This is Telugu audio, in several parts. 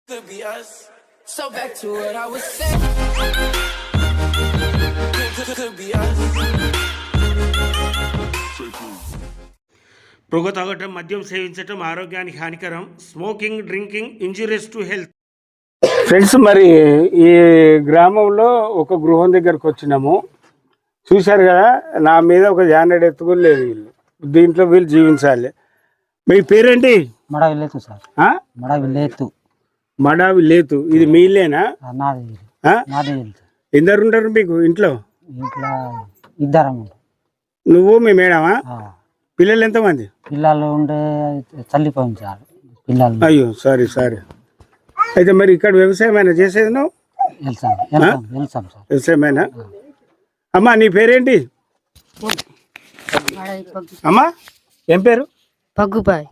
Could be us. So back to what I was saying. Could be us. పొగ తాగటం, మద్యం సేవించటం ఆరోగ్యానికి హానికరం. Smoking, drinking injurious to health. Friends, మరి ఈ గ్రామంలో ఒక గృహం దగ్గరకు వచ్చినాము. చూశారు కదా, నా మీద ఒక జానెడ్ ఎత్తుకుని లేదు. వీళ్ళు దీంట్లో వీళ్ళు జీవించాలి. మీ పేరేంటి? మడా విల్లేతు సార్. మడా విల్లేతు. మడా విల్లేతు. ఇది మీ ఇల్లేనా? నాది. ఎందరు ఉంటారు మీకు ఇంట్లో? ఇంట్లో ఇద్దరం. నువ్వు మీ మేడమా? పిల్లలు ఎంతమంది? పిల్లలు ఉండే చల్లిపోయింది సార్ పిల్లలు. అయ్యో, సారీ. అయితే మరి ఇక్కడ వ్యవసాయం అయినా చేసేది నువ్వు? వెళ్తాం సార్. వ్యవసాయమేనా? అమ్మా, నీ పేరేంటి? అమ్మా, ఏం పేరు? పగ్గుబాయ్.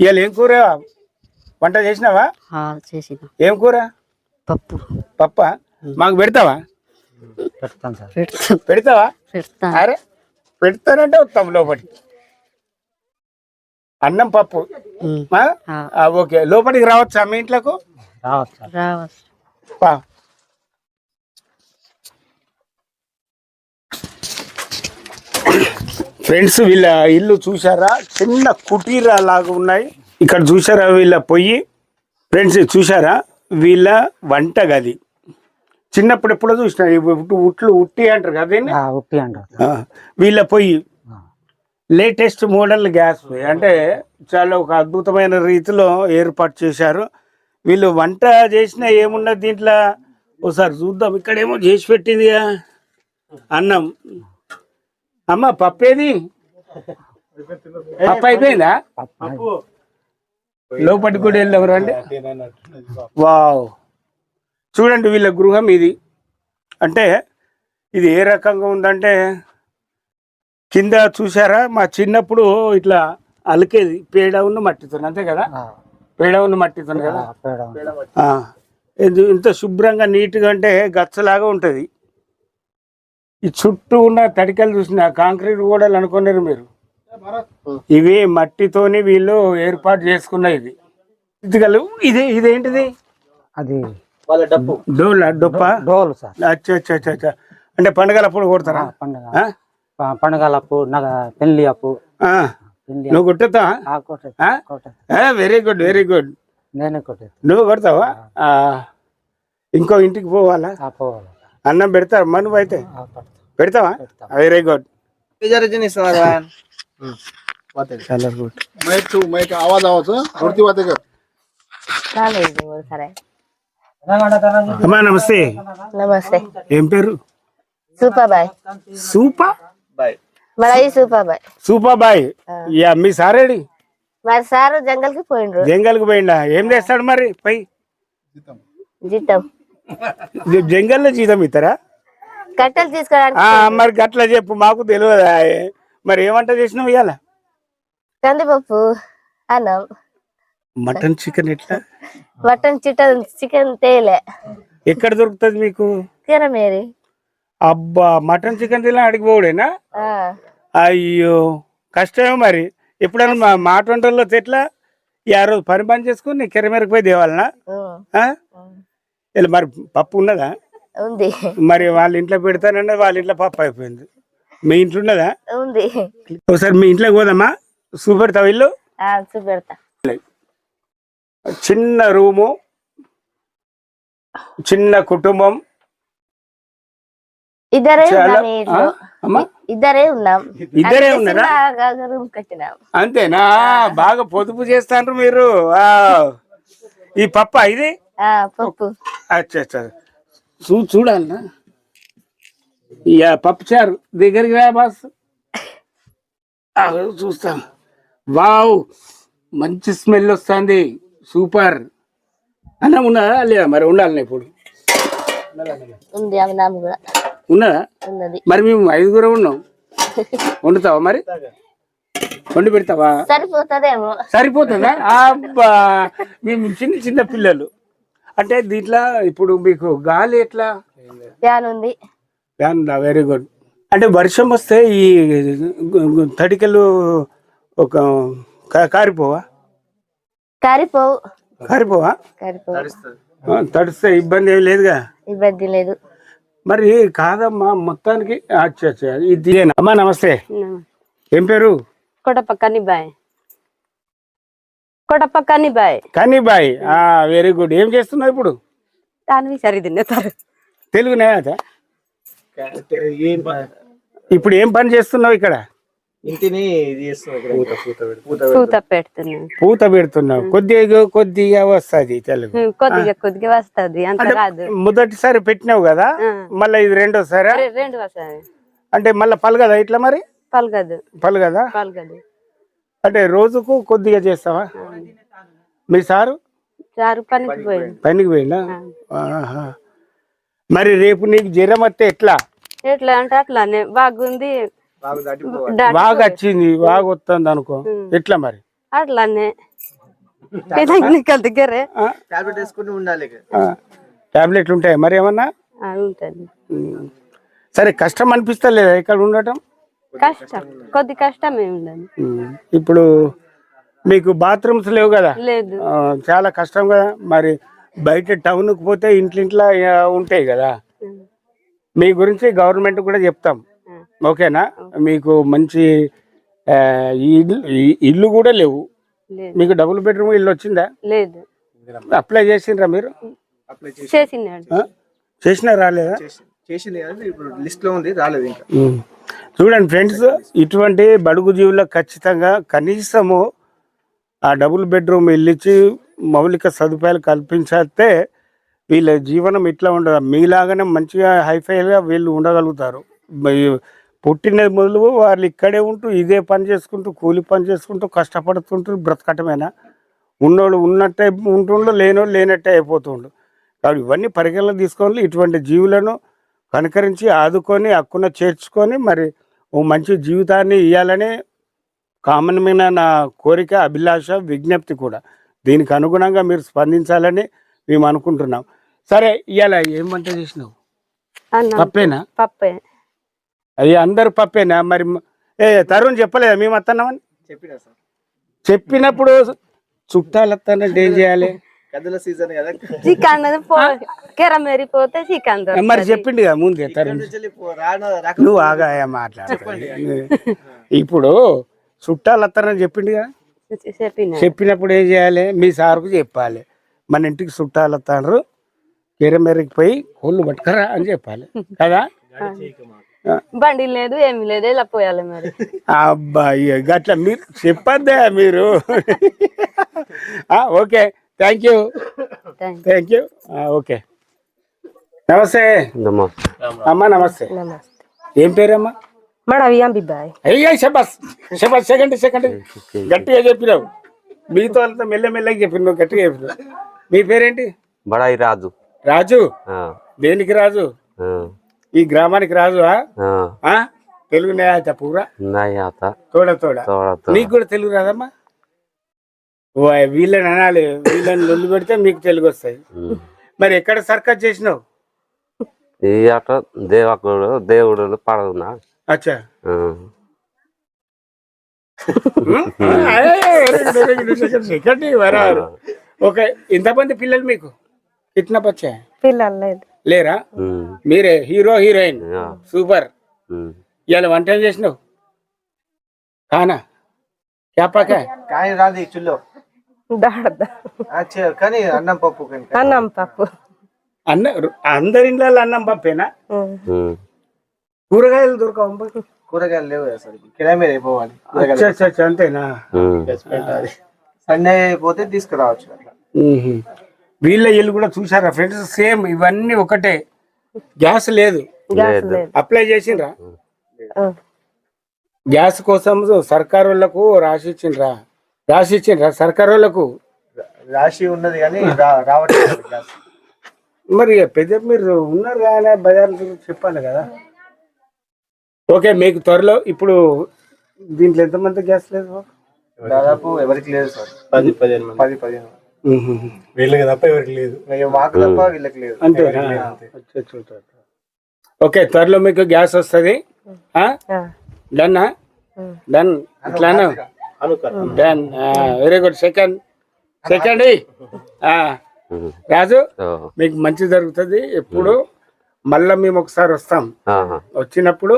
ఇవాళ ఏం కూర వంట చేసినావా? చేసిన. ఏం కూర? పప్ప. మాకు పెడతావా? పెడతాం సార్. పెడతావా? అరే, పెడతానంటే వస్తాం లోపలికి. అన్నం పప్పు. ఓకే, లోపలికి రావచ్చా మీ ఇంట్లోకు? రావచ్చు. ఫ్రెండ్స్, వీళ్ళ ఇల్లు చూసారా? చిన్న కుటీరా లాగా ఉన్నాయి. ఇక్కడ చూసారా వీళ్ళ పొయ్యి? ఫ్రెండ్స్, చూసారా వీళ్ళ వంట గది? చిన్నప్పుడు ఎప్పుడో చూసిన ఉట్టి అంటారు కదా, ఉట్టి అంటారు. వీళ్ళ పొయ్యి లేటెస్ట్ మోడల్ గ్యాస్ పొయ్యి. అంటే చాలా ఒక అద్భుతమైన రీతిలో ఏర్పాటు చేశారు. వీళ్ళు వంట చేసిన ఏమున్నది దీంట్లో ఒకసారి చూద్దాం. ఇక్కడేమో చేసి పెట్టిందిగా అన్నం. అమ్మ, పప్పేది? పప్పు అయిపోయిందా? లోపలికి కూడా వెళ్దాం రండి. వావ్, చూడండి వీళ్ళ గృహం ఇది. అంటే ఇది ఏ రకంగా ఉందంటే, కింద చూసారా, మా చిన్నప్పుడు ఇట్లా అలికేది పేడ ఉన్న మట్టితో, అంతే కదా? పేడ ఉన్న మట్టితో కదా. ఇంత శుభ్రంగా నీట్గా అంటే గచ్చలాగా ఉంటుంది. ఈ చుట్టూ ఉన్న తడికలు చూసిన కాంక్రీట్ గోడలు అనుకున్నారు మీరు. ఇవి మట్టితోని వీళ్ళు ఏర్పాటు చేసుకున్న ఇది ఇదేంటిది? అది డోలు సార్. అచ్చా. అంటే పండుగలప్పుడు కొడతారా? పండుగలప్పుడు పెళ్లి అప్పు. నువ్వు కొట్టుతా? Very good. నేనే కొట్టేది. నువ్వు కొడతావా? ఇంకో ఇంటికి పోవాలా? అన్నం పెడతారు మా? నువ్వు అయితే పెడతావా? Very good. అమ్మా, నమస్తే. ఏం పేరు? సూపాబాయ్. మీ సారేడి? మరి సారు జంగల్కి పోయిండ్రు. జంగల్కి పోయిండా? ఏం చేస్తాడు మరి? పై జీతం. జంగల్లో జీతం ఇస్తారా? కట్టెలు తీసుకోవడానికి. మరి గట్ల చెప్పు, మాకు తెలియదు. మరి ఏమంట చేసినావు ఇవాళ? కందిపప్పు, అన్నం. మటన్ చికెన్ ఎట్లా? చికెన్ తేలే. ఎక్కడ దొరుకుతుంది మీకు? కిరమేరి. అబ్బా, మటన్ చికెన్ తిన అడిగిపోడేనా? అయ్యో, కష్టమే మరి. ఎప్పుడైనా మాట వంటల్లో ఎట్లా? ఆ రోజు పని చేసుకుని కిరమేరకు పోయి దేవాలనా? మరి పప్పు ఉన్నదా? ఉంది. మరి వాళ్ళ ఇంట్లో పెడతానంటే వాళ్ళ ఇంట్లో పప్పు అయిపోయింది. మీ ఇంట్లో ఉన్నదా? ఉంది. ఒకసారి మీ ఇంట్లోకి పోదామా? చూపెడతావు ఇల్లు? చూపెడతా. చిన్న రూము, చిన్న కుటుంబం. ఇద్దరే ఉన్నాం. ఇద్దరే ఉన్నారా? అంతేనా? బాగా పొదుపు చేస్తాండ్రు మీరు. ఈ పప్ప ఇది? పప్పు. అచ్చా, చూడాలనా? పప్పు చారు దగ్గరికి రా బాస్, చూస్తాం. వావ్, మంచి స్మెల్ వస్తుంది. సూపర్. అన్నం ఉన్నదా లేదా? మరి ఉండాలి ఇప్పుడు. ఉన్నదా? మరి మేము 5 ఉన్నాం. వండుతావా? మరి వండి పెడతావా? సరిపోతుందా? అబ్బా, మేము చిన్న పిల్లలు. అంటే దీంట్లో ఇప్పుడు మీకు గాలి ఎట్లా? ఫ్యాన్ ఉంది. Very good. అంటే వర్షం వస్తే ఈ తడికలు ఒక కారిపోవా? కారిపోవు. కారిపోవా కరిపో తడిస్తే ఇబ్బంది ఏమి లేదుగా. ఇబ్బంది లేదు. మరి కాదమ్మా మొత్తానికి అచ్చా అచ్చా ఇది అమ్మా నమస్తే. ఏం పేరు? కొడప కనిబాయ్. కొడప కనిబాయ్. కనీబాయ్. Very good. ఏం చేస్తున్నావు ఇప్పుడు? దాని సరి తిన్నారు తెలుగు నేత. ఇప్పుడు ఏం పని చేస్తున్నావు ఇక్కడ? ఇంటిని ఇది చేస్తున్నావు, పూత పెడుతున్నాను. పూత పెడుతున్నావు. కొద్దిగా వస్తుంది తెలుగు. కొద్దిగా వస్తుంది, అంత రాదు. మొదటిసారి పెట్టినావు కదా, మళ్ళీ ఇది రెండోసారా? రెండు వస్తాయి. అంటే మళ్ళీ పలగదా ఇట్లా? మరి పలగదు. పలగదా? అంటే రోజుకు కొద్దిగా చేస్తావా? మీ సారు పనికి పోయింది. పనికి పోయినా? మరి రేపు నీకు జ్వరం వస్తే ఎట్లా? ఎట్లా అంటే అట్లానే బాగుంది, బాగా వచ్చింది, బాగా వస్తుంది అనుకో, ఎట్లా మరి? అట్లానే దగ్గరే టాబ్లెట్ వేసుకుని ఉండాలి. టాబ్లెట్లు ఉంటాయి మరి ఏమన్నా? ఉంటుంది. సరే, కష్టం అనిపిస్తా లేదా ఇక్కడ ఉండటం? కష్టం, కొద్ది కష్టమే ఉండదు. ఇప్పుడు మీకు బాత్రూమ్స్ లేవు కదా? లేదు. చాలా కష్టం కదా. మరి బయట టౌన్కి పోతే ఇంట్లో ఉంటాయి కదా. మీ గురించి గవర్నమెంట్ కూడా చెప్తాం, ఓకేనా? మీకు మంచి ఇల్లు కూడా లేవు. మీకు డబుల్ బెడ్రూమ్ ఇల్లు వచ్చిందా? లేదు. అప్లై చేసిండ్రా మీరు? చేసినా రాలేదా? చేసింది కానీ ఇప్పుడు లిస్ట్ లో ఉంది, రాలేదు ఇంకా. చూడండి ఫ్రెండ్స్, ఇటువంటి బడుగు జీవులకు ఖచ్చితంగా కనీసము ఆ డబుల్ బెడ్రూమ్ ఇల్లు ఇచ్చి మౌలిక సదుపాయాలు కల్పించేస్తే వీళ్ళ జీవనం ఇట్లా ఉండదు. మీలాగానే మంచిగా హైఫైగా వీళ్ళు ఉండగలుగుతారు. పుట్టిన మొదలు వాళ్ళు ఇక్కడే ఉంటూ ఇదే పని చేసుకుంటూ కూలి పని చేసుకుంటూ కష్టపడుతుంటూ బ్రతకటమేనా? ఉన్నోళ్ళు ఉన్నట్టే ఉంటుండు, లేనోళ్ళు లేనట్టే అయిపోతుండు. కాబట్టి ఇవన్నీ పరిగణలో తీసుకొని ఇటువంటి జీవులను కనుకరించి ఆదుకొని హక్కున చేర్చుకొని మరి ఓ మంచి జీవితాన్ని ఇవ్వాలని కామన్మైన నా కోరిక, అభిలాష, విజ్ఞప్తి కూడా. దీనికి అనుగుణంగా మీరు స్పందించాలని మేము అనుకుంటున్నాం. సరే, ఇవాళ ఏం వంట చేసినావు? పప్పేనా? పప్పే. అయ్యి అందరు పప్పేనా? మరి తరుణ్ చెప్పలేదా మేము వస్తున్నామని? చెప్పినప్పుడు చుట్టాలు వస్తానంటే ఏం చేయాలి? సీజన్ కదా, చికెన్ కెరమేరిపోతే చికెన్ మరి చెప్పిండు కదా ముందే తరుణ్. నువ్వు ఆగా మాట్లాడు. ఇప్పుడు చుట్టాలు వస్తారని చెప్పిండు కదా, చెప్పినప్పుడు ఏం చేయాలి? మీ సార్కు చెప్పాలి, మన ఇంటికి చుట్టాలు వస్తారు, కెరమేరికి పోయి కోళ్ళు పట్టుకరా అని చెప్పాలి కదా. బండి లేదు, ఏమి లేదు, ఇలా పోయాలి మరి. అబ్బాయి గట్లా మీరు చెప్పద్దా మీరు? Okay, thank you. ఓకే, నమస్తే అమ్మా. నమస్తే. ఏం పేరమ్మా? అయ్యా శబాస్ శబాస్. సెకండ్ గట్టిగా చెప్పినావు. మీతో అంతా మెల్లమెల్లగా చెప్పినావు, గట్టిగా చెప్పినావు. మీ పేరేంటి? బడాయి రాజు. రాజు? దేనికి రాజు? ఈ గ్రామానికి రాజు? తెలుగు నేత పూరా తోడ. నీకు కూడా తెలుగు రాదమ్మా? వీళ్ళని అనాలి, వీళ్ళని లొల్లి పెడితే మీకు తెలుగు వస్తాయి. మరి ఎక్కడ సర్కస్ చేసినావు? ఈ ఆట దేవుడు పడవునా. అచ్చా. ఓకే, ఇంతమంది పిల్లలు మీకు? ఇట్నా బచ్చా? పిల్లలు లేరా? మీరే హీరో హీరోయిన్, సూపర్. ఇవాళ వంట ఏం చేసినావు? కానా క్యాపాకా? కానీ రాదు చుల్లో, కానీ అన్నం పప్పు. అందరి ఇంట్లో అన్నం పప్పేనా? కూరగాయలు దొరకవు? కూరగాయలు లేవు అసలు, కిరామేర అయిపోవాలి. అంతేనా? సండే పోతే తీసుకురావచ్చు. వీళ్ళ ఇల్లు కూడా చూసారా ఫ్రెండ్స్? సేమ్ ఇవన్నీ ఒకటే. గ్యాస్ లేదు. అప్లై చేసిండ్రా? గ్యాస్ కోసం సర్కారు వాళ్ళకు రాసిచ్చిండ్రా సర్కారు వాళ్ళకు? రాశి ఉన్నది కానీ రావట్లేదు గ్యాస్. మరి పెద్ద మీరు ఉన్నారు కానీ బజార్ చెప్పాలి కదా. ఓకే, మీకు త్వరలో ఇప్పుడు దీంట్లో ఎంతమంది గ్యాస్ లేదు? దాదాపు ఎవరికి లేదు సార్, 10-15. వీళ్ళకి తప్ప ఎవరికి లేదు, మాకు తప్ప వీళ్ళకి లేదు. అంతేనా? ఓకే, త్వరలో మీకు గ్యాస్ వస్తుంది. డన్. ఇట్లానా? Done. Very good. Second second Raju మీకు మంచి జరుగుతుంది ఎప్పుడు. మళ్ళా మేము ఒకసారి వస్తాం. వచ్చినప్పుడు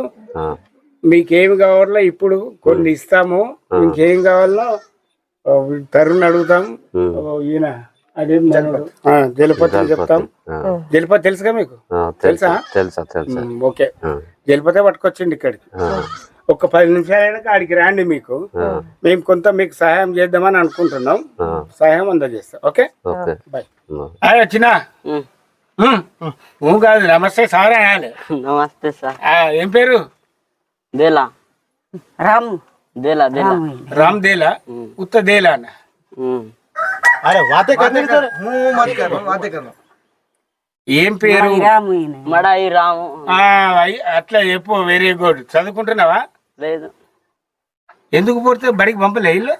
మీకేమి కావాలో ఇప్పుడు కొన్ని ఇస్తాము. ఇంకేం కావాలో తరుణ్ అడుగుతాం. ఈయన అదేం జలపతి చెప్తాం. జలపతి తెలుసుగా మీకు? తెలుసా? ఓకే, జలపతి పట్టుకొచ్చిండి ఇక్కడికి. ఒక 10 నిమిషాలైనా ఆడికి రాండి. మీకు మేము కొంత మీకు సహాయం చేద్దామని అనుకుంటున్నాం. సహాయం అందజేస్తాం. Okay, bye. వచ్చిన కాదు, నమస్తే సార్ అనాలి. నమస్తే సార్. ఏం పేరు? దేలా రామ్. దేలా దేలా రామ్ దేలా ఉత్త దేలా అన్న. ఏం పేరు? మడాయి రాము. అట్లా చెప్పు. Very good. చదువుకుంటున్నావా? లేదు. ఎందుకు పోతే బడికి పంపలే ఇల్లు?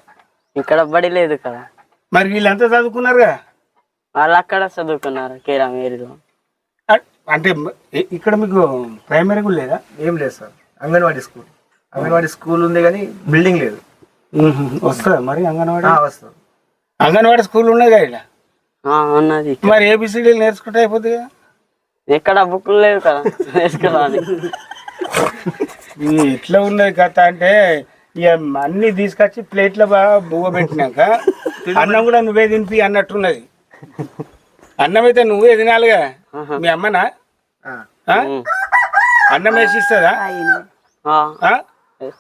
ఇక్కడ బడి లేదు కదా. మరి వీళ్ళంతా చదువుకున్నారుగా? వాళ్ళు అక్కడ చదువుకున్నారు కేరామేరిలో. అంటే ఇక్కడ మీకు ప్రైమరీ కూడా లేదా? ఏం లేదు సార్. అంగన్వాడీ స్కూల్ ఉంది కానీ బిల్డింగ్ లేదు. వస్తుందా మరి అంగన్వాడీ? వస్తుంది. అంగన్వాడీ స్కూల్ ఉన్నాయి కదా ఇక్కడ? ఉన్నది. మరి ఏబిసిడీలు నేర్చుకుంటే అయిపోతుంది కదా. ఎక్కడ బుక్లు లేవు కదా నేర్చుకోవాలి. ఎట్లా ఉన్నది కథ అంటే ఇక అన్ని తీసుకొచ్చి ప్లేట్లో బాగా బువ్వ పెట్టినాక అన్నం కూడా నువ్వే తినిపి అన్నట్టున్నది. అన్నం అయితే నువ్వే తినాలిగా. మీ అమ్మనా అన్నం వేసి ఇస్తుందా?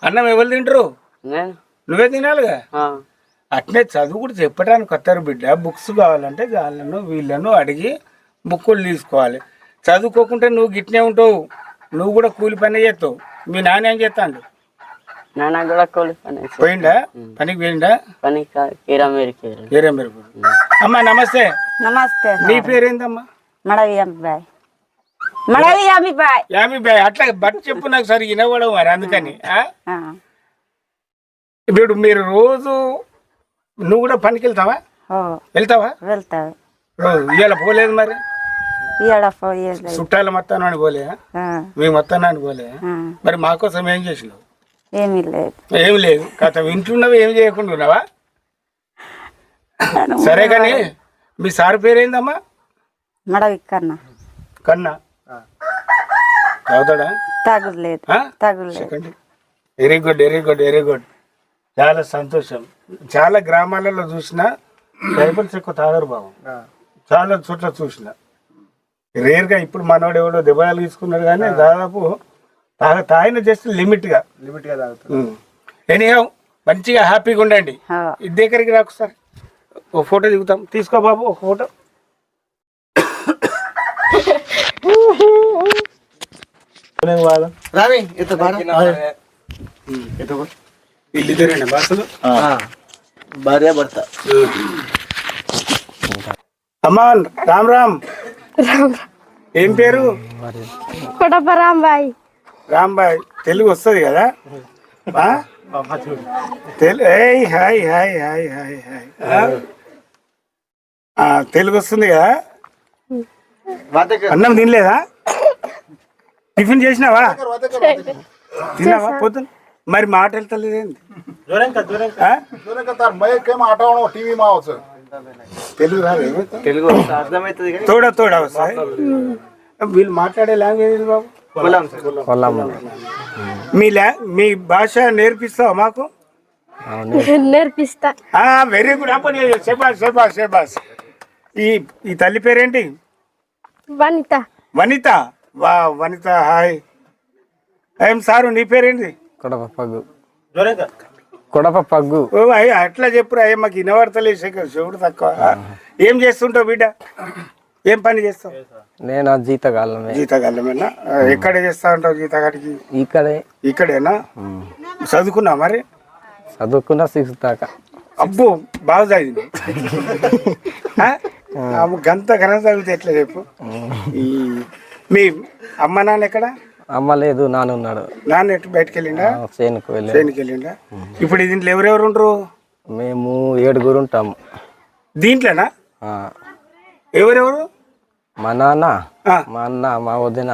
అన్నం ఎవరు తింటారు? నువ్వే తినాలిగా. అట్లే చదువు కూడా చెప్పడానికి వస్తారు బిడ్డ. బుక్స్ కావాలంటే వాళ్ళను వీళ్ళను అడిగి బుక్కులు తీసుకోవాలి. చదువుకోకుంటే నువ్వు గిట్నే ఉంటావు. నువ్వు కూడా కూలి పని చేస్తావు. మీ నాన్న ఏం చేస్తాడు? నాన్న కూడా కూలి పని పోయిండా? పనికి పోయిండా? పని కేరామేరికి. అమ్మా నమస్తే. నమస్తే. నీ పేరేందమ్మా? మడవి అమ్మిబాయ్. మడవి అమ్మిబాయ్. యామిబాయ్. అట్లా బట్ చెప్పు నాకు సరి వినవడం మరి. అందుకని ఇప్పుడు మీరు రోజు నువ్వు కూడా పనికి వెళ్తావా? వెళ్తావా? వెళ్తావు. రోజు ఇవాళ పోలేదు మరి? చుట్టాల మొత్తాన్ని పోలేదా? మీ మొత్తాన్ని పోలేదా? మరి మా కోసం ఏం చేసినావు? ఏమీ లేదు. ఏమి లేదు. కథ వింటున్నావు, ఏమి చేయకుండా ఉన్నావా? సరే కానీ మీ సార్ పేరేందమ్మా? మడవి కన్నా. కన్నా చదువుతాడా? తగులేదు. తగులేదు. Very good, very good, very good. చాలా సంతోషం. చాలా గ్రామాలలో చూసిన ట్రైబల్స్ ఎక్కువ తాగరు బాబు. చాలా చోట్ల చూసిన. రేర్గా ఇప్పుడు మనోడు ఎవడో దెబ్బలు తీసుకున్నాడు కానీ దాదాపు తాగిన జస్ట్ లిమిట్గా తాగుతాడు. ఎనీహౌ మంచిగా హ్యాపీగా ఉండండి. ఇది దగ్గరికి రాకు సార్, ఒక ఫోటో దిగుతాం. తీసుకో బాబు ఒక ఫోటో. వీళ్ళిద్దరేనా బాసులు? భార్య భర్త. అమ్మా రామ్ రామ్. ఏం పేరు? కొడప రాంబాయ్. రాంబాయ్. తెలుగు వస్తుంది కదా? Hi hi hi hi hi. Telugu వస్తుంది కదా? అన్నం తినలేదా? టిఫిన్ చేసినావా? తిన్నావా పొద్దున? మరి మాట వెళ్తలేదేంటి? తెలుగు రాదు? తెలుగు అర్థమవుతుంది. తోడా తోడా వస్తాయి. వీళ్ళు మాట్లాడే లాంగ్వేజ్ బాబు మీ భాష నేర్పిస్తావా మాకు? నేర్పిస్తా. Very good. అప్పుడు శబాష్ శబాష్ శబాష్. ఈ తల్లి పేరేంటి? వనిత. వనిత. వా వనిత. హాయ్. ఏం సారు నీ పేరేంటి? కొడప పగ్గు. కొడప పగ్గు. అట్లా చెప్పురా. మాకు వినబడతలే. శివుడు తక్కువ. ఏం చేస్తుంటావు బిడ్డ? ఏం పని చేస్తావు? నేను జీతగాళ్ళమే. జీతగాళ్ళమేనా? ఎక్కడ చేస్తా ఉంటావు జీతగాడికి? ఇక్కడేనా? చదువుకున్నావు మరి? చదువుకున్నా 6th దాకా. అబ్బో బాగా చదివింది. గంత ఘన చదివితే ఎట్లా చెప్పు. మీ అమ్మ నాన్న ఎక్కడ? అమ్మ లేదు, నాన్న ఉన్నాడు. నాన్న ఎటు బయటకు వెళ్ళిండా? చేనుకు వెళ్ళిండా? ఇప్పుడు దీంట్లో ఎవరెవరు ఉండరు? మేము 7 ఉంటాము. దీంట్లోనా? ఎవరెవరు? మా నాన్న, మా అన్న, మా వదిన,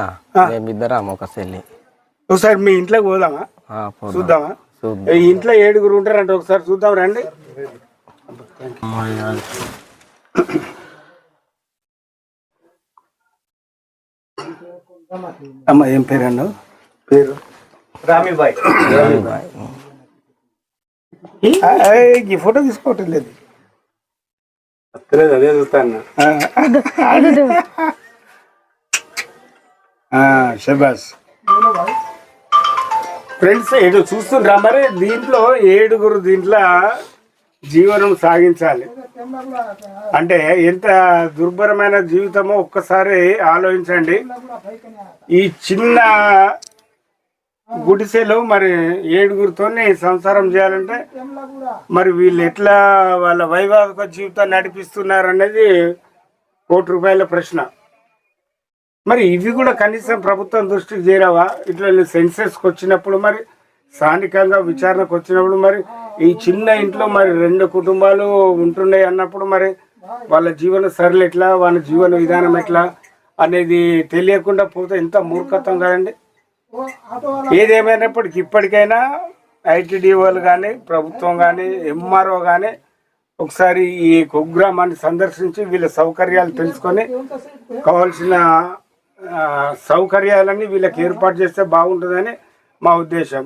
మేమిద్దరం, ఒక చెల్లి. ఒకసారి మీ ఇంట్లోకి పోదామా? చూద్దామా? ఈ ఇంట్లో 7 ఉంటారంటే ఒకసారి చూద్దాం రండి. అమ్మ ఏం పేరు అన్నావు? పేరు రామీబాయ్. ఈ ఫోటో తీసుకోవటం లేదు, అదే చూస్తాను. షబాస్. ఫ్రెండ్స్ ఏదో చూస్తుండ్రా మరి, దీంట్లో 7 దీంట్లో జీవనం సాగించాలి అంటే ఎంత దుర్భరమైన జీవితమో ఒక్కసారి ఆలోచించండి. ఈ చిన్న గుడిసెలో మరి 7 సంసారం చేయాలంటే మరి వీళ్ళు ఎట్లా వాళ్ళ వైవాహిక జీవితాన్ని నడిపిస్తున్నారు అనేది ₹1,00,00,000 ప్రశ్న. మరి ఇవి కూడా కనీసం ప్రభుత్వం దృష్టికి చేరావా? ఇట్లా సెన్సెస్కి వచ్చినప్పుడు మరి స్థానికంగా విచారణకు వచ్చినప్పుడు మరి ఈ చిన్న ఇంట్లో మరి 2 కుటుంబాలు ఉంటున్నాయి అన్నప్పుడు మరి వాళ్ళ జీవన సరళి ఎట్లా, వాళ్ళ జీవన విధానం ఎట్లా అనేది తెలియకుండా పోతే ఎంత మూర్ఖత్వం కదండి. ఏదేమైనప్పటికీ ఇప్పటికైనా ఐటీడీఓలు కానీ ప్రభుత్వం కానీ ఎంఆర్ఓ కానీ ఒకసారి ఈ కుగ్రామాన్ని సందర్శించి వీళ్ళ సౌకర్యాలు తెలుసుకొని కావాల్సిన సౌకర్యాలన్నీ వీళ్ళకి ఏర్పాటు చేస్తే బాగుంటుందని మా ఉద్దేశం.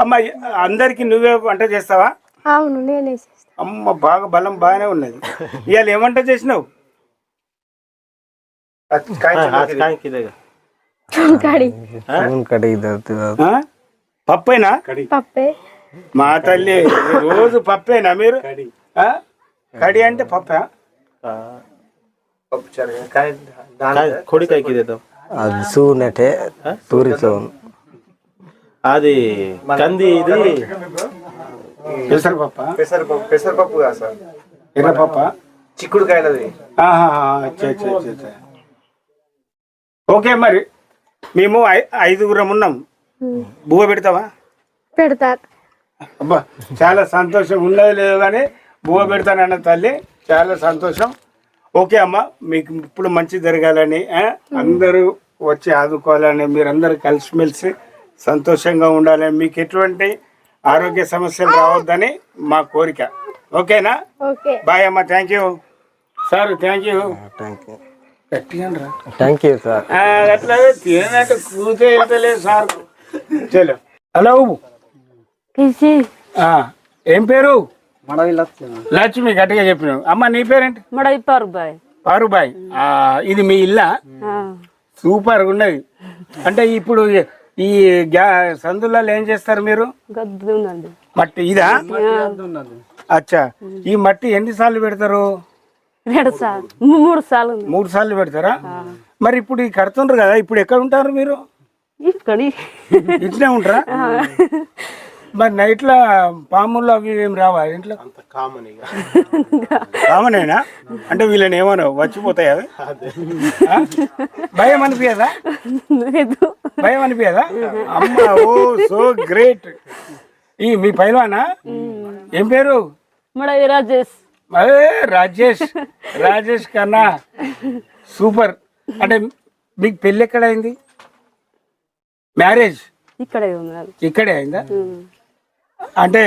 అమ్మ అందరికి నువ్వే వంట చేస్తావా? అవును, నేనే చేస్తా. అమ్మ బాగా బలం బాగానే ఉన్నది. ఇవాళ ఏం వంట చేసినావు? పప్పేనా? పప్పే. మా తల్లి రోజు పప్పేనా మీరు? కడి అంటే పప్పా? అది సూనెటే తూరి సోన్, అది కంది, ఇది పెసరపప్ప. పెసరపప్పు కాదు సార్, ఎర్రపప్ప, చిక్కుడుకాయలది. ఓకే మరి మేము 5 ఉన్నాం. బువ్వ పెడతావా? పెడతారు. అబ్బా చాలా సంతోషం. ఉన్నది లేదు కానీ బువ్వ పెడతానన్న తల్లి, చాలా సంతోషం. ఓకే అమ్మ, మీకు ఇప్పుడు మంచి జరగాలని, అందరూ వచ్చి ఆదుకోవాలని, మీరందరూ కలిసిమెలిసి సంతోషంగా ఉండాలని, మీకు ఎటువంటి ఆరోగ్య సమస్యలు రావద్దని మా కోరిక. ఓకేనా? ఓకే. బాయ్ అమ్మ. Thank you sir. Thank you. Thank you sir. అట్లా తినట్టు కూతే వెళ్తలేదు సార్. చలో. హలో, ఏం పేరు? లక్ష్మి. గట్టిగా చెప్పినావు. అమ్మ నీ పేరేంటి? మడవి పారుబాయ్. పారుబాయ్. ఇది మీ ఇల్లా? సూపర్ ఉన్నది. అంటే ఇప్పుడు ఈ సందులలో ఏం చేస్తారు మీరు? మట్టి ఇదా? అచ్చా. ఈ మట్టి ఎన్నిసార్లు పెడతారు? 2 సార్లు 3 సార్లు. 3 సార్లు పెడతారా? మరి ఇప్పుడు ఈ కడుతుండ్రు కదా, ఇప్పుడు ఎక్కడ ఉంటారు మీరు? ఇట్లే ఉంటారా? మరి నైట్లో పాములు అవి ఏం రావా ఇంట్లో? కామనేనా? అంటే వీళ్ళని ఏమన్నా వచ్చిపోతాయి అవి? భయం అనిపించదా? భయం అనిపించదా? అమ్మ, ఓ సో గ్రేట్. ఈ మీ పైల్వానా? ఏం పేరు? మడవి రాజేష్. రాజేష్ కన్నా సూపర్. అంటే మీకు పెళ్ళి ఎక్కడైంది? మ్యారేజ్ ఇక్కడే అయిందా? అంటే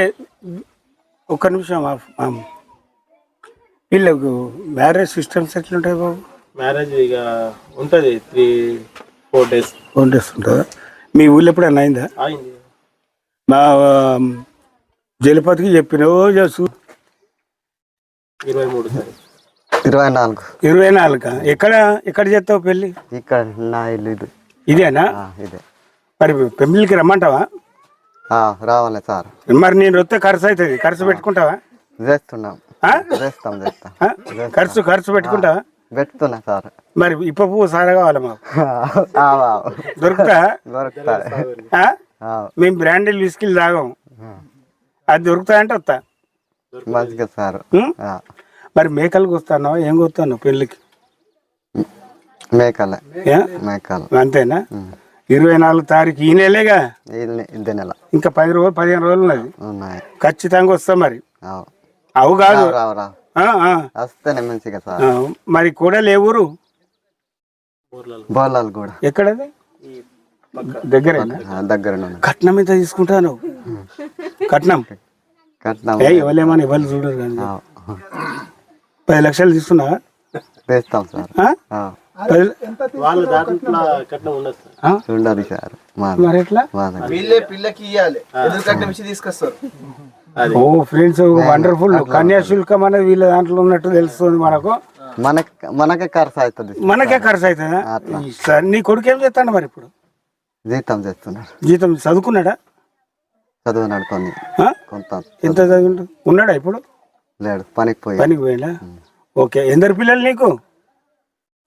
ఒక్క నిమిషం, వీళ్ళకు మ్యారేజ్ సిస్టమ్స్ ఎట్లుంటాయి బాబు? మ్యారేజ్ ఇక ఉంటుంది 3-4 days. 4 days ఉంటుందా? మీ ఊళ్ళో ఎప్పుడన్నా అయిందా? అయింది. మా జలపతికి చెప్పిన 24 ఎక్కడ చేస్తావు పెళ్ళి? ఇక్కడ నా ఇల్లు ఇది. ఇదేనా? ఇదే. మరి పెళ్ళికి రమ్మంటావా? రావాలి సార్. మరి నేను వస్తే ఖర్చు అవుతుంది, ఖర్చు పెట్టుకుంటావా? చేస్తున్నాం. ఖర్చు పెట్టుకుంటావా? పెడుతున్నా సార్. మరి ఇప్ప పువ్వు సారా కావాలి మాకు. దొరుకుతా? మేము బ్రాండెడ్ విస్కీలు తాగాం, అది దొరుకుతా అంటే వస్తా. మంచిగా సార్. మరి మేకలకు వస్తాను, ఏం కొస్తాను పెళ్ళికి? మేకలు. అంతేనా? 24 తారీఖు ఈ నెలేగా? ఇదే నెల. ఇంకా 15 రోజులు ఉన్నది. ఖచ్చితంగా వస్తా. మరి అవు కాదు వస్తేనే మంచిగా సార్. మరి కూడా లేవురు బోలాలు కూడా. ఎక్కడది? దగ్గర. కట్నం ఎంత తీసుకుంటాను? కట్నం ఎవరేమని ఎవరు చూడరు కానీ 10 లక్షలు తీసుకున్నావా? వేస్తాం సార్. ఆ? 10 వాళ్ళ దాంట్లో కట్నం ఉండదు సార్. ఆ? ఉండదు సార్. మరి ఎట్లా? వీళ్ళే పిల్లకి ఇవ్వాలి, ఎదురు కట్నం ఇచ్చి తీసుకొస్తారు. ఓ ఫ్రెండ్స్, వండర్ఫుల్. కన్యాశుల్కం అనేది వీళ్ళ దాంట్లో ఉన్నట్టు తెలుస్తుంది మనకు. మనకే ఖర్చు అవుతుంది. మనకే ఖర్చు అవుతుందా? సరే, నీ కొడుకు ఏం చేస్తాడు మరి ఇప్పుడు? జీతం చేస్తున్నారు. జీతం చదువుకున్నాడా? చదువు నడుతుంది ఆ? కొంత. ఎంత చదువుకుంటూ ఉన్నాడా ఇప్పుడు? లేడు, పనికి పోయినా. ఓకే, ఎందరు పిల్లలు నీకు?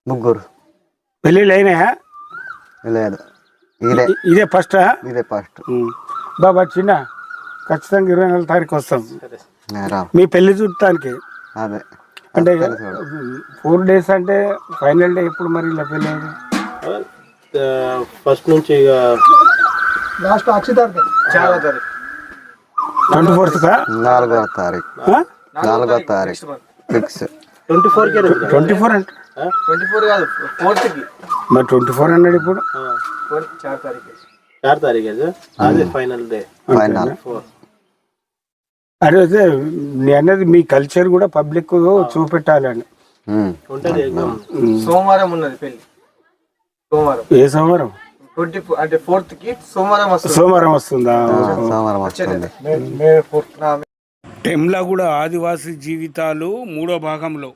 3. పెళ్ళిళ్ళు అయినాయా? లేదు, ఇదే ఫస్టా? ఇదే ఫస్ట్. బాబా చిన్న, ఖచ్చితంగా 24 తారీఖు వస్తాం మీ పెళ్లి చూడటానికి. అదే అంటే 4 days అంటే ఫైనల్ డే ఎప్పుడు మరి ఇలా పెళ్ళి? ఫస్ట్ నుంచి లాస్ట్ 4వ తారీఖు 24th కా? 4వ తారీఖు. 4వ తారీఖు ఫిక్స్. 24 అంటే 24 కాదు, 4th కి. మరి 24 అన్నాడు ఇప్పుడు. 4 తారీఖు అదే ఫైనల్ డే. ఫైనల్. అదే అదే నేను అనేది, మీ కల్చర్ కూడా పబ్లిక్ చూపెట్టాలని ఉంటది. సోమవారం ఉన్నది పెళ్లి. సోమవారం. ఏ సోమవారం? 24 అంటే 4th కి సోమవారం వస్తుంది. సోమవారం వస్తుందా? సోమవారం వస్తుంది. టెమ్లగూడ ఆదివాసీ జీవితాలు 3వ భాగంలో